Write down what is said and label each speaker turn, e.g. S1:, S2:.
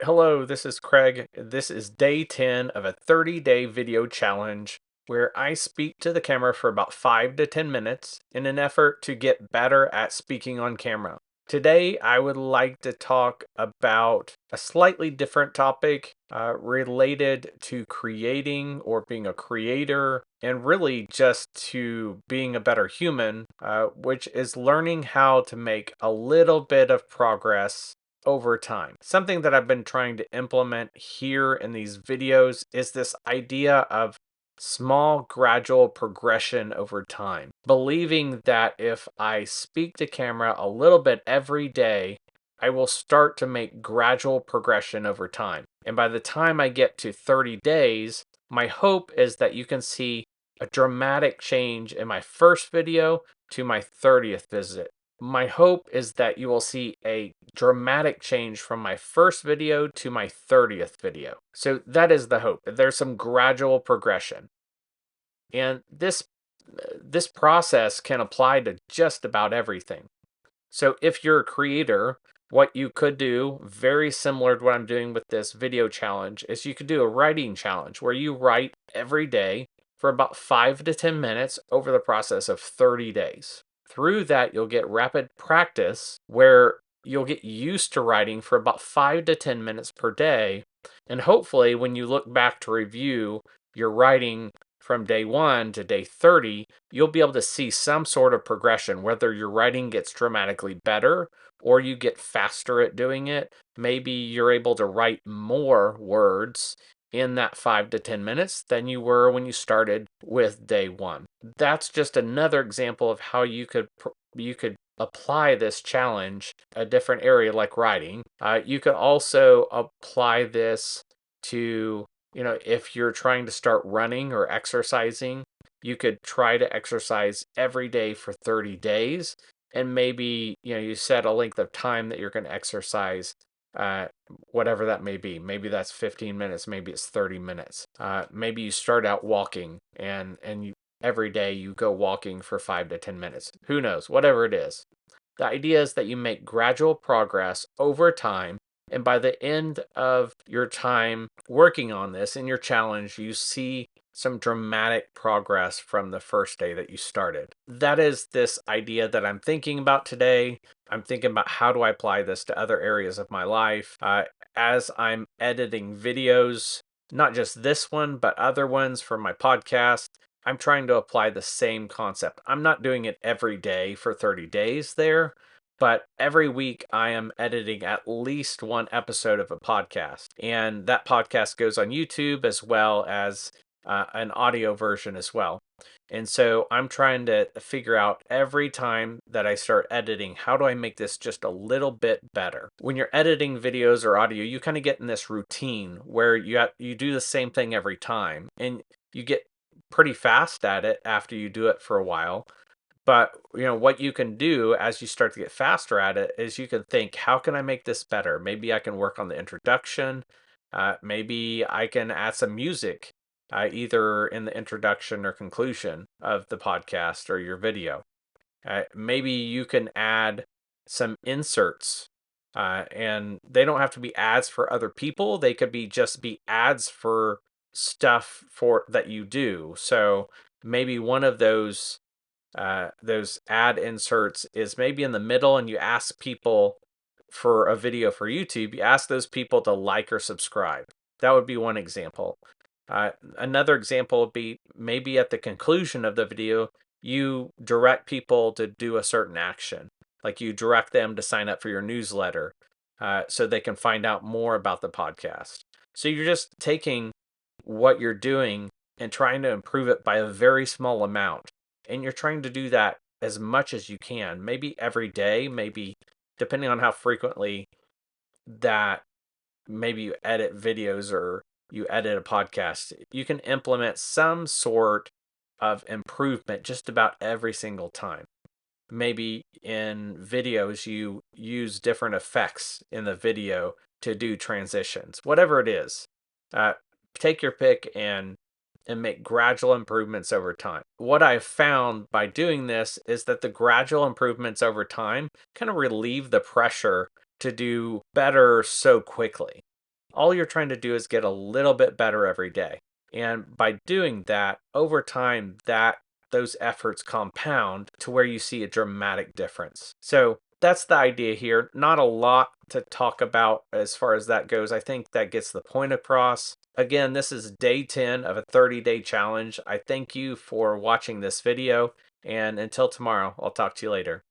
S1: Hello, this is Craig. This is day 10 of a 30-day video challenge where I speak to the camera for about 5 to 10 minutes in an effort to get better at speaking on camera. Today, I would like to talk about a slightly different topic related to creating or being a creator, and really just to being a better human, which is learning how to make a little bit of progress over time. Something that I've been trying to implement here in these videos is this idea of small gradual progression over time. Believing that if I speak to camera a little bit every day, I will start to make gradual progression over time. And by the time I get to 30 days, my hope is that you can see a dramatic change in my first video to my 30th visit. My hope is that you will see a dramatic change from my first video to my 30th video. So that is the hope. There's some gradual progression. And this process can apply to just about everything. So if you're a creator, what you could do, very similar to what I'm doing with this video challenge, is you could do a writing challenge where you write every day for about 5 to 10 minutes over the process of 30 days. Through that, you'll get rapid practice where you'll get used to writing for about 5 to 10 minutes per day. And hopefully, when you look back to review your writing from day 1 to day 30, you'll be able to see some sort of progression, whether your writing gets dramatically better or you get faster at doing it. Maybe you're able to write more words in that 5 to 10 minutes than you were when you started with day 1. That's just another example of how you could apply this challenge a different area like writing. You could also apply this to, if you're trying to start running or exercising, you could try to exercise every day for 30 days. And maybe, you set a length of time that you're going to exercise, uh, whatever that may be. Maybe that's 15 minutes, maybe it's 30 minutes. Maybe you start out walking and every day you go walking for 5 to 10 minutes. Who knows? Whatever it is. The idea is that you make gradual progress over time, and by the end of your time working on this in your challenge, you see some dramatic progress from the first day that you started. That is this idea that I'm thinking about today. I'm thinking about how do I apply this to other areas of my life. As I'm editing videos, not just this one, but other ones for my podcast, I'm trying to apply the same concept. I'm not doing it every day for 30 days there, but every week I am editing at least one episode of a podcast. And that podcast goes on YouTube as well as an audio version as well. And so I'm trying to figure out every time that I start editing, how do I make this just a little bit better? When you're editing videos or audio, you kind of get in this routine where you do the same thing every time, and you get pretty fast at it after you do it for a while. But what you can do as you start to get faster at it is you can think, how can I make this better? Maybe I can work on the introduction. Maybe I can add some music, either in the introduction or conclusion of the podcast or your video. Maybe you can add some inserts, and they don't have to be ads for other people. They could be ads for stuff for that you do. So maybe one of those ad inserts is maybe in the middle, and you ask people for a video for YouTube, you ask those people to like or subscribe. That would be one example. Another example would be maybe at the conclusion of the video, you direct people to do a certain action. Like you direct them to sign up for your newsletter, so they can find out more about the podcast. So you're just taking what you're doing and trying to improve it by a very small amount. And you're trying to do that as much as you can, maybe every day, maybe depending on how frequently that maybe you edit videos or you edit a podcast, you can implement some sort of improvement just about every single time. Maybe in videos, you use different effects in the video to do transitions, whatever it is. Uh, Take your pick and make gradual improvements over time. What I've found by doing this is that the gradual improvements over time kind of relieve the pressure to do better so quickly. All you're trying to do is get a little bit better every day. And by doing that, over time, those efforts compound to where you see a dramatic difference. So that's the idea here. Not a lot to talk about as far as that goes. I think that gets the point across. Again, this is day 10 of a 30-day challenge. I thank you for watching this video, and until tomorrow, I'll talk to you later.